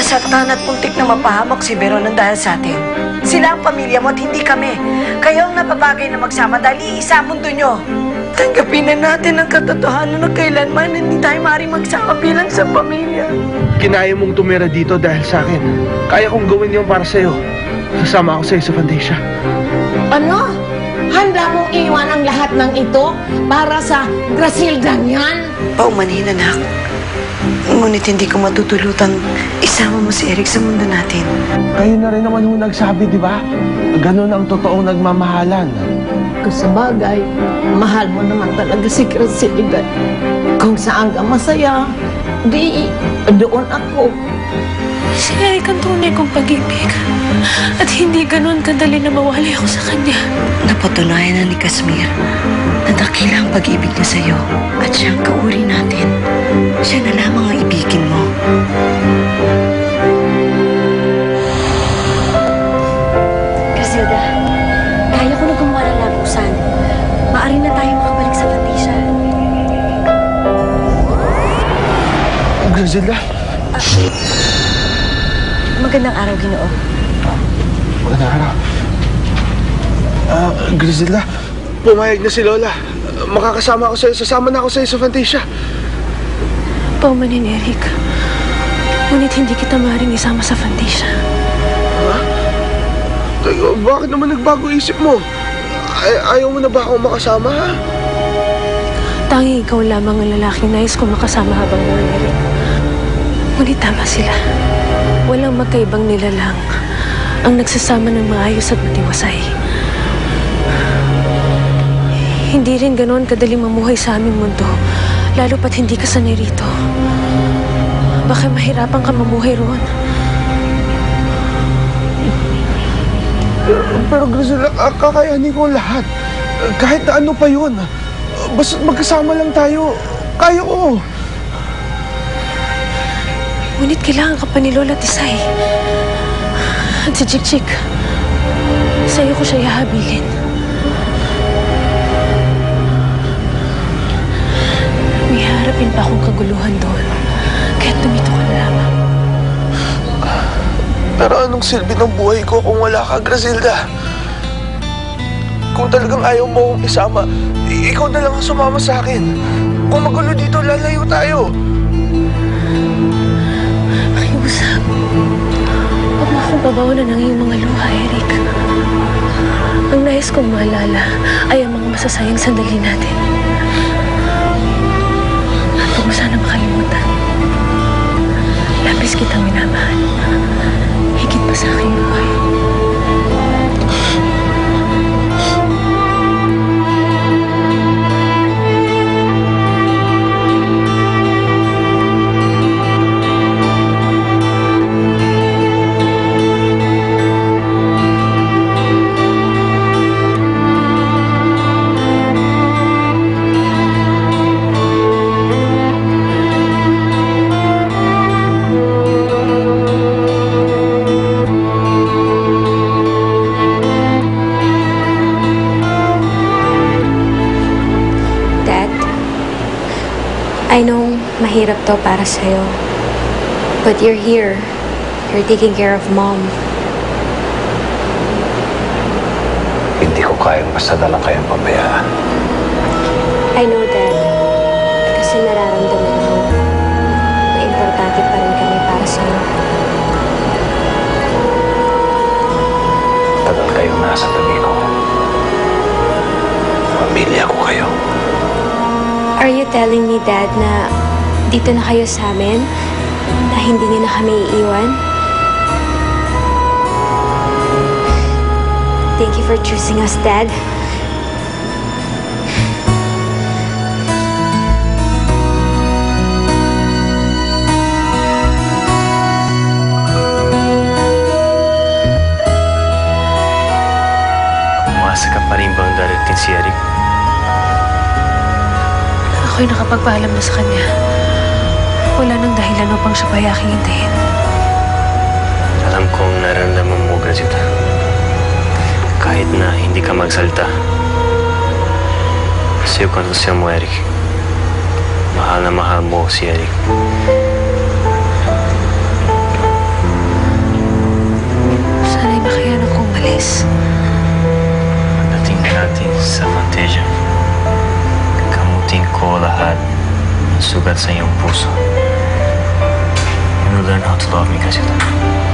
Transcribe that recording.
nasaktan at muntik na mapahamak si Veron ng dahil sa atin. Sila ang pamilya mo at hindi kami. Kayo ang napabagay na magsama dahil iisa ang mundo nyo. Tanggapin na natin ang katotohanan na kailanman hindi tayo maaaring magsama bilang sa pamilya. Kinaya mong tumira dito dahil sa akin. Kaya kong gawin yun para sa'yo. Sasama ako sa'yo sa Fantasia. Ano? Handa mong iwan ang lahat ng ito para sa Grasilda niyan? Paumanhin, anak. Ngunit hindi ko matutulutang isama mo si Eric sa mundo natin. Kayo na rin naman yung nagsabi, di ba? Ganun ang totoong nagmamahalan. Sa bagay, mahal mo naman talaga si Grasilda. Kung saan ka masaya, di doon ako. Si Eric ang tunay kong pag-ibig. At hindi ganun kadali na mawali ako sa kanya. Napatunayan na ni Kazmir na dakila ang pag-ibig niya sa'yo. At siya ang kauri natin. Siya na lamang ang ibigin mo. Grasilda, kaya ko na gumawa ng lagusan. Maaari na tayo makabalik sa Fantasia. Grasilda? Magandang araw, Ginoo. Magandang araw. Grasilda, pumayag na si Lola. Makakasama ako sa'yo. Sasama na ako sa'yo sa Fantasia. Paumanin, Eric. Ngunit hindi kita maaaring isama sa Fantasia. Ha? Teka, bakit naman nagbago isip mo? Ayaw mo na ba akong makasama, ha? Tanging ikaw lamang ang lalaking nais kong makasama habang buhay, Eric. Ngunit tama sila. Walang magkaibang nilalang ang nagsasama ng maayos at matiwasay. Hindi rin ganoon kadaling mamuhay sa aming mundo, lalo pat hindi ka sanay rito. Baka mahirapan ka mamuhay roon. Pero Grasilda, kakayanin ko ang lahat. Kahit na ano pa yun. Basta magkasama lang tayo. Kaya ko. Ngunit kailangan ka pa ni Lola Tisay. At si Chik-Chik, sa'yo ko siya ihahabilin. May harapin pa akong kaguluhan doon. Kaya tumito ka na lamang. Pero anong silbi ng buhay ko kung wala ka, Grasilda? Kung talagang ayaw mo akong isama, ikaw na lang ang sumama sa akin. Kung magulo dito, lalayo tayo. Pakiusap. Huwag mo akong babawalan ng iyong mga luha, Eric. Ang nais kong maalala ay ang mga masasayang sandali natin. At huwag mo sana makalimutan. Labis kitang minamahal. Higit pa sa aking buhay. I know mahirap to para sa'yo. But you're here. You're taking care of Mom. Hindi ko kayang basta na lang kayang pabayaan. I know that. Kasi nararamdaman mo na importante pa rin kami para sa'yo. Tagal kayong nasa tabi ko. Pamilya ko kayo. Are you telling me, Dad, na dito na kayo sa amin? Na hindi niyo na kami iiwan? Thank you for choosing us, Dad. Umasa ka pa rin bang darating si Eric? Ako'y nakapagpaalam na sa kanya. Wala nang dahilan upang siya pa ay aking hintayin. Alam kong nararamdaman mo, Grasilda. Kahit na hindi ka magsalita. Sa'yo konsusya mo, Eric. Mahal na mahal mo si Eric. sugat sa iyong puso. You will learn how to love me, Grazita.